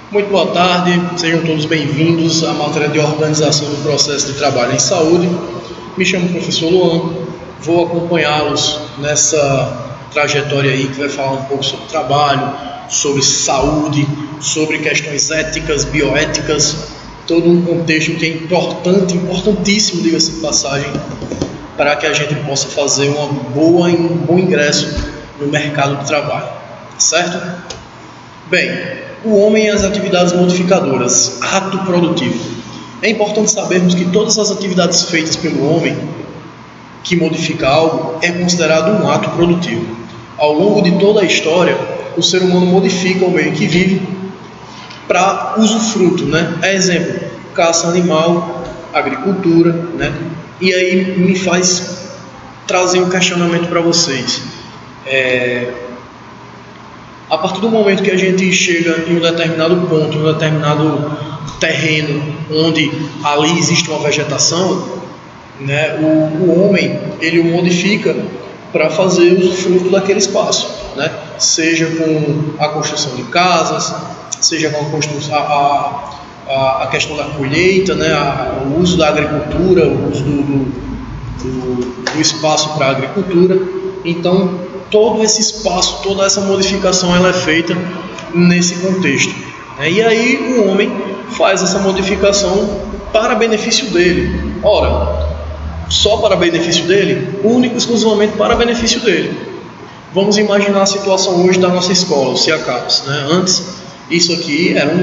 Muito boa tarde, sejam todos bem-vindos à matéria de organização do processo de trabalho em saúde. Me chamo professor Luan, vou acompanhá-los nessa trajetória aí que vai falar um pouco sobre trabalho, sobre saúde, sobre questões éticas, bioéticas, todo um contexto que é importante, importantíssimo, diga-se de passagem, para que a gente possa fazer um bom ingresso no mercado de trabalho, certo? Bem, o homem e as atividades modificadoras, ato produtivo. É importante sabermos que todas as atividades feitas pelo homem que modifica algo é considerado um ato produtivo. Ao longo de toda a história, o ser humano modifica o meio que vive para usufruto, né? Exemplo, caça animal, agricultura, né? E aí me faz trazer um questionamento para vocês. A partir do momento que a gente chega em um determinado ponto, em um determinado terreno, onde ali existe uma vegetação, né, o homem ele o modifica para fazer usufruto daquele espaço, né? Seja com a construção de casas, seja com a questão da colheita, né, o uso da agricultura, o uso do espaço para a agricultura. Então, todo esse espaço, toda essa modificação ela é feita nesse contexto, né? E aí o homem faz essa modificação para benefício dele. Ora, só para benefício dele? Único e exclusivamente para benefício dele. Vamos imaginar a situação hoje da nossa escola, o CIACAPS, né? Antes, isso aqui era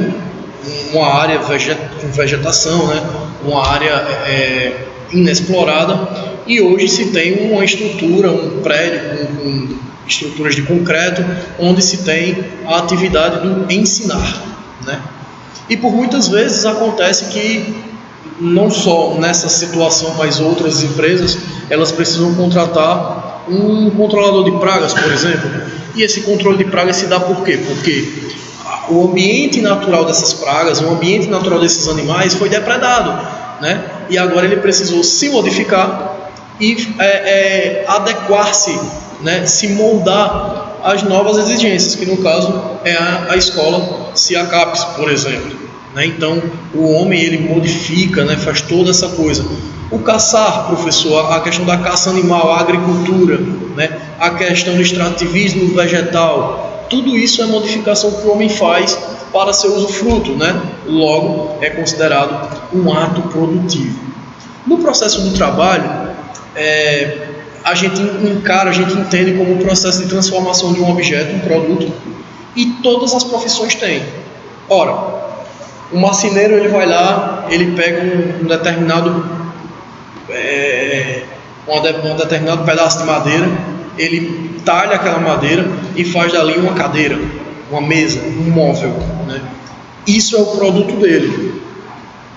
uma área com vegetação, né? Uma área inexplorada. E hoje se tem uma estrutura, um prédio com estruturas de concreto, onde se tem a atividade do ensinar, né? E por muitas vezes acontece que, não só nessa situação, mas outras empresas, elas precisam contratar um controlador de pragas, por exemplo. E esse controle de pragas se dá por quê? Porque o ambiente natural dessas pragas, o ambiente natural desses animais foi depredado, né? E agora ele precisou se modificar e adequar-se, né, se moldar às novas exigências, que no caso é a escola CIACAPS, por exemplo, né? Então o homem ele modifica, né, faz toda essa coisa. O caçar, professor, a questão da caça animal, a agricultura, né, a questão do extrativismo vegetal, tudo isso é modificação que o homem faz para seu usufruto, né? Logo é considerado um ato produtivo. No processo do trabalho, a gente entende como um processo de transformação de um objeto, um produto, e todas as profissões têm. Ora, o marceneiro ele vai lá, ele pega um determinado pedaço de madeira, ele talha aquela madeira e faz dali uma cadeira, uma mesa, um móvel, né? Isso é o produto dele.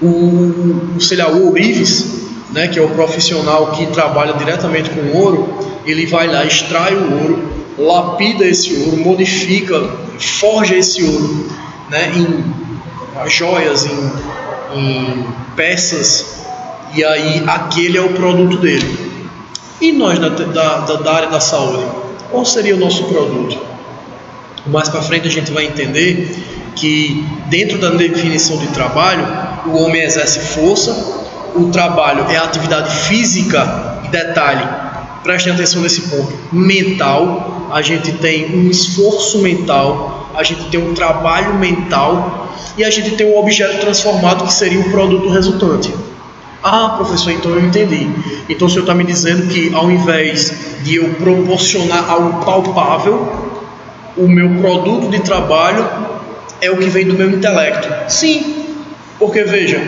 O ourives, né, que é o profissional que trabalha diretamente com ouro, ele vai lá, extrai o ouro, lapida esse ouro, modifica, forja esse ouro, né, em joias, em peças, e aí aquele é o produto dele. E nós da área da saúde, qual seria o nosso produto? Mais para frente a gente vai entender que dentro da definição de trabalho, o homem exerce força. O trabalho é a atividade física, e detalhe, prestem atenção nesse ponto, mental. A gente tem um esforço mental, a gente tem um trabalho mental e a gente tem um objeto transformado que seria o produto resultante. Ah, professor, então eu entendi. Então o senhor está me dizendo que ao invés de eu proporcionar algo palpável, o meu produto de trabalho é o que vem do meu intelecto. Sim, porque veja,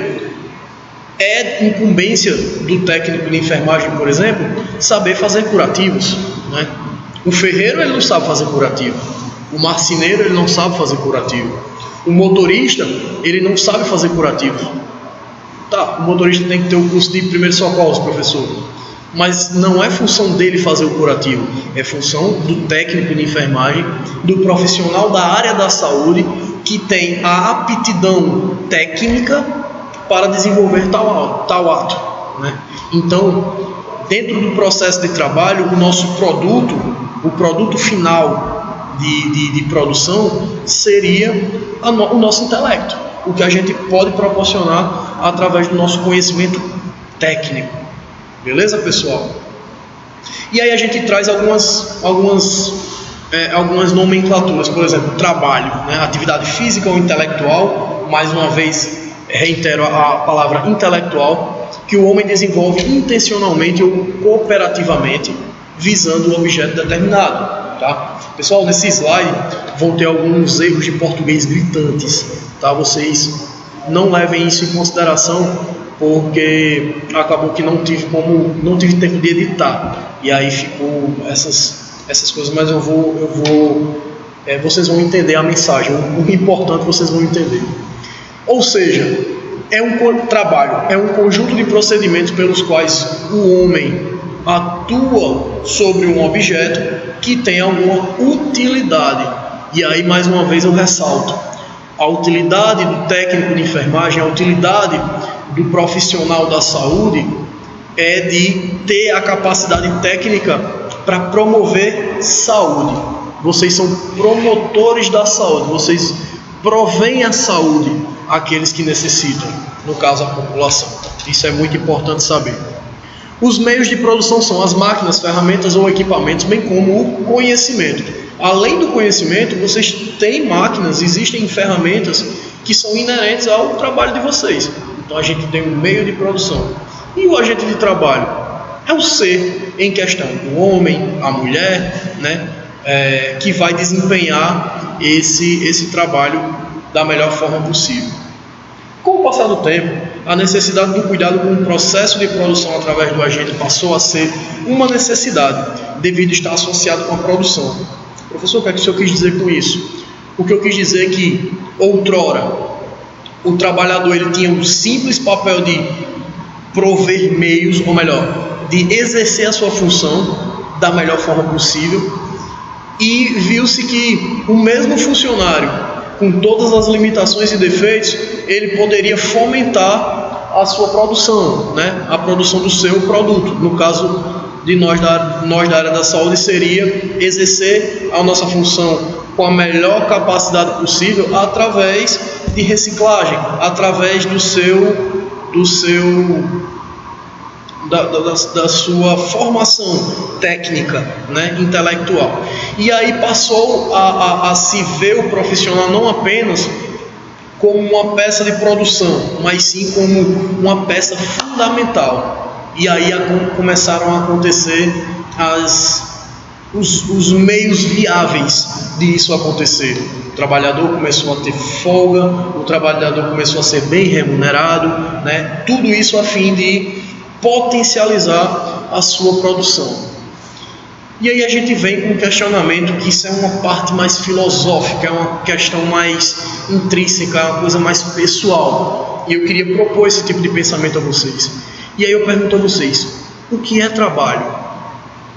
é incumbência do técnico de enfermagem, por exemplo, saber fazer curativos, né? O ferreiro ele não sabe fazer curativo, o marceneiro ele não sabe fazer curativo, o motorista ele não sabe fazer curativo. Tá, o motorista tem que ter o curso de primeiros socorros, professor, mas não é função dele fazer o curativo, é função do técnico de enfermagem, do profissional da área da saúde que tem a aptidão técnica para desenvolver tal ato, né? Então, dentro do processo de trabalho, o nosso produto, o produto final de produção seria o nosso intelecto, o que a gente pode proporcionar através do nosso conhecimento técnico. Beleza, pessoal? E aí a gente traz algumas nomenclaturas, por exemplo, trabalho, né? Atividade física ou intelectual, mais uma vez reitero a palavra intelectual, que o homem desenvolve intencionalmente ou cooperativamente, visando um objeto determinado, tá? Pessoal, nesse slide vão ter alguns erros de português gritantes, tá? Vocês não levem isso em consideração, porque acabou que não tive tempo de editar, e aí ficou essas coisas, mas vocês vão entender a mensagem, o importante vocês vão entender. Ou seja, trabalho é um conjunto de procedimentos pelos quais o homem atua sobre um objeto que tem alguma utilidade. E aí, mais uma vez, eu ressalto: a utilidade do técnico de enfermagem, a utilidade do profissional da saúde é de ter a capacidade técnica para promover saúde. Vocês são promotores da saúde, vocês provêm a saúde àqueles que necessitam, no caso a população. Isso é muito importante saber. Os meios de produção são as máquinas, ferramentas ou equipamentos, bem como o conhecimento. Além do conhecimento, vocês têm máquinas, existem ferramentas que são inerentes ao trabalho de vocês. Então a gente tem um meio de produção. E o agente de trabalho é o ser em questão, o homem, a mulher, né, que vai desempenhar esse trabalho da melhor forma possível. Com o passar do tempo, a necessidade do cuidado com o processo de produção através do agente passou a ser uma necessidade, devido a estar associado com a produção. Professor, o que é que o senhor quis dizer com isso? O que eu quis dizer é que, outrora, o trabalhador ele tinha um simples papel de prover meios, ou melhor, de exercer a sua função da melhor forma possível, e viu-se que o mesmo funcionário, com todas as limitações e defeitos, ele poderia fomentar a sua produção, né? A produção do seu produto. No caso de nós da área da saúde, seria exercer a nossa função com a melhor capacidade possível através de reciclagem, através da sua formação técnica, né, intelectual. E aí passou a se ver o profissional não apenas como uma peça de produção, mas sim como uma peça fundamental. E aí começaram a acontecer os meios viáveis de isso acontecer. O trabalhador começou a ter folga, o trabalhador começou a ser bem remunerado, né? Tudo isso a fim de potencializar a sua produção. E aí a gente vem com um questionamento que isso é uma parte mais filosófica, é uma questão mais intrínseca, é uma coisa mais pessoal. E eu queria propor esse tipo de pensamento a vocês. E aí eu pergunto a vocês: o que é trabalho?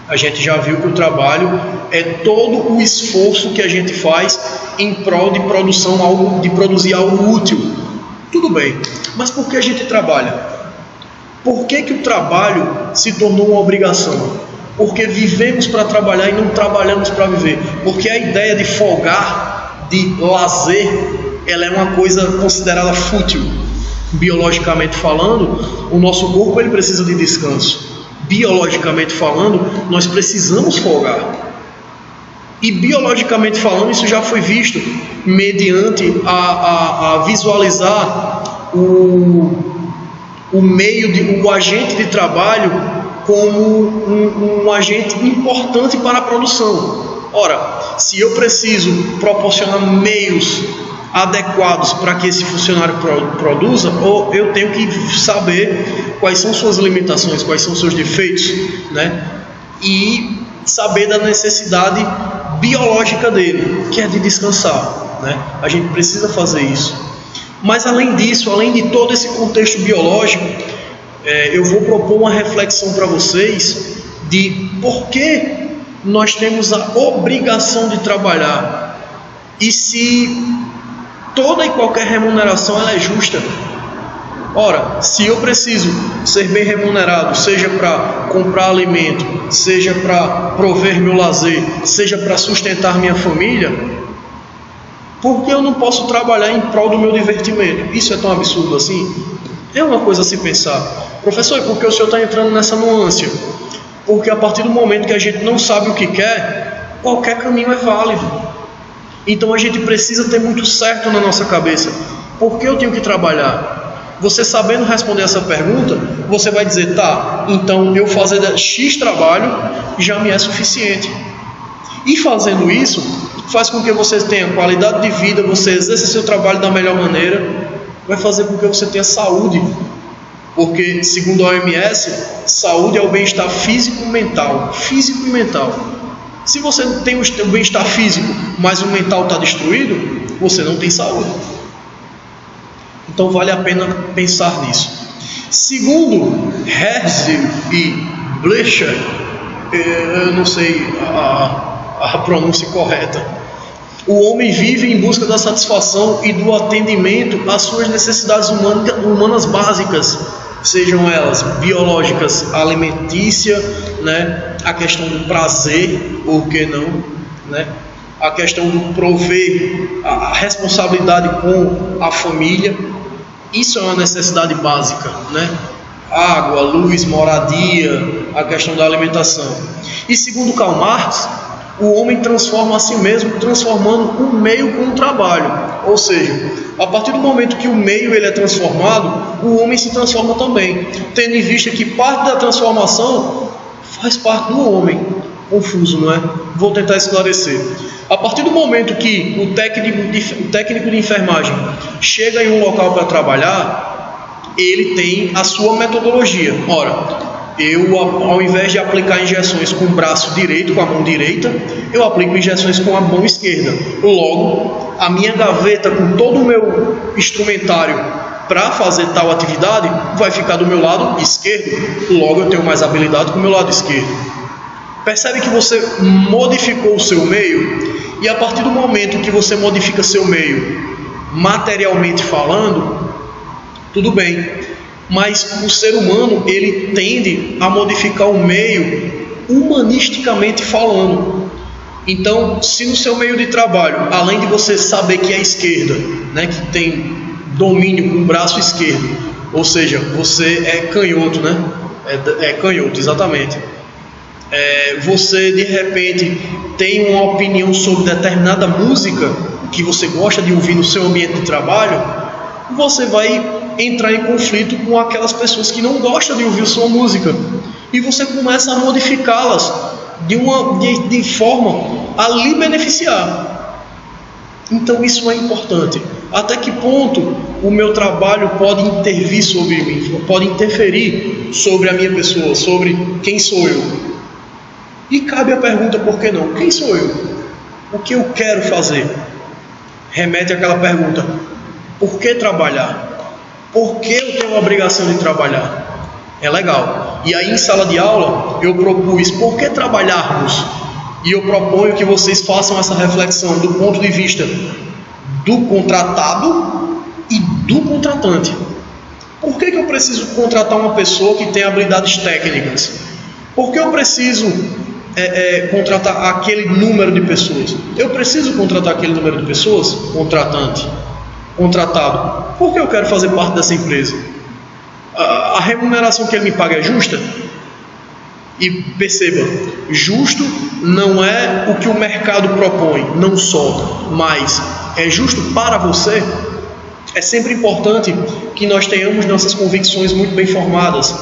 A gente já viu que o trabalho é todo o esforço que a gente faz em prol de produzir algo útil. Tudo bem, mas por que a gente trabalha? Por que o trabalho se tornou uma obrigação? Porque vivemos para trabalhar e não trabalhamos para viver. Porque a ideia de folgar, de lazer, ela é uma coisa considerada fútil. Biologicamente falando, o nosso corpo ele precisa de descanso. Biologicamente falando, nós precisamos folgar. E biologicamente falando, isso já foi visto mediante a visualizar o agente de trabalho como um agente importante para a produção. Ora, se eu preciso proporcionar meios adequados para que esse funcionário produza, ou eu tenho que saber quais são suas limitações, quais são seus defeitos, né? E saber da necessidade biológica dele, que é de descansar, né? A gente precisa fazer isso. Mas além disso, além de todo esse contexto biológico, eu vou propor uma reflexão para vocês de por que nós temos a obrigação de trabalhar e se toda e qualquer remuneração ela é justa. Ora, se eu preciso ser bem remunerado, seja para comprar alimento, seja para prover meu lazer, seja para sustentar minha família, por que eu não posso trabalhar em prol do meu divertimento? Isso é tão absurdo assim? É uma coisa a se pensar. Professor, e por que o senhor está entrando nessa nuance? Porque a partir do momento que a gente não sabe o que quer, qualquer caminho é válido. Então a gente precisa ter muito certo na nossa cabeça. Por que eu tenho que trabalhar? Você sabendo responder essa pergunta, você vai dizer, tá, então eu fazer X trabalho já me é suficiente. E fazendo isso, faz com que você tenha qualidade de vida, você exerça seu trabalho da melhor maneira, vai fazer com que você tenha saúde. Porque, segundo a OMS, saúde é o bem-estar físico e mental. Físico e mental. Se você tem o bem-estar físico, mas o mental está destruído, você não tem saúde. Então vale a pena pensar nisso. Segundo Herzl e Blecher, eu não sei a pronúncia correta, o homem vive em busca da satisfação e do atendimento às suas necessidades humanas básicas, sejam elas biológicas, alimentícia, né? A questão do prazer, por que não, né? A questão do prover, a responsabilidade com a família. Isso é uma necessidade básica, né? Água, luz, moradia, a questão da alimentação. E segundo Karl Marx, o homem transforma a si mesmo, transformando o meio com o trabalho. Ou seja, a partir do momento que o meio ele é transformado, o homem se transforma também, tendo em vista que parte da transformação faz parte do homem. Confuso, não é? Vou tentar esclarecer. A partir do momento que o técnico de enfermagem chega em um local para trabalhar, ele tem a sua metodologia. Ora, eu, ao invés de aplicar injeções com o braço direito, com a mão direita, eu aplico injeções com a mão esquerda. Logo, a minha gaveta com todo o meu instrumentário para fazer tal atividade vai ficar do meu lado esquerdo. Logo, eu tenho mais habilidade com o meu lado esquerdo. Percebe que você modificou o seu meio? E a partir do momento que você modifica seu meio, materialmente falando, tudo bem. Mas o ser humano, ele tende a modificar o meio humanisticamente falando. Então, se no seu meio de trabalho, além de você saber que é esquerda, né, que tem domínio com o braço esquerdo, ou seja, você é canhoto, né? É canhoto, exatamente. Você de repente tem uma opinião sobre determinada música que você gosta de ouvir no seu ambiente de trabalho, você vai entrar em conflito com aquelas pessoas que não gostam de ouvir sua música e você começa a modificá-las de forma a lhe beneficiar. Então isso é importante. Até que ponto o meu trabalho pode intervir sobre mim, pode interferir sobre a minha pessoa, sobre quem sou eu? E cabe a pergunta, por que não? Quem sou eu? O que eu quero fazer? Remete àquela pergunta, por que trabalhar? Por que eu tenho a obrigação de trabalhar? É legal. E aí em sala de aula eu propus, por que trabalharmos? E eu proponho que vocês façam essa reflexão do ponto de vista do contratado e do contratante. Por que eu preciso contratar uma pessoa que tem habilidades técnicas? Por que eu preciso contratar aquele número de pessoas? Eu preciso contratar aquele número de pessoas? Contratado. Por que eu quero fazer parte dessa empresa? A remuneração que ele me paga é justa? E perceba, justo não é o que o mercado propõe, não só, mas é justo para você? É sempre importante que nós tenhamos nossas convicções muito bem formadas,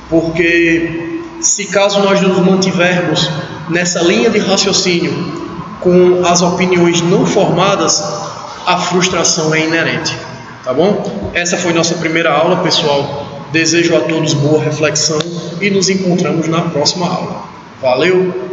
porque se caso nós nos mantivermos nessa linha de raciocínio com as opiniões não formadas, a frustração é inerente, tá bom? Essa foi nossa primeira aula, pessoal. Desejo a todos boa reflexão e nos encontramos na próxima aula. Valeu!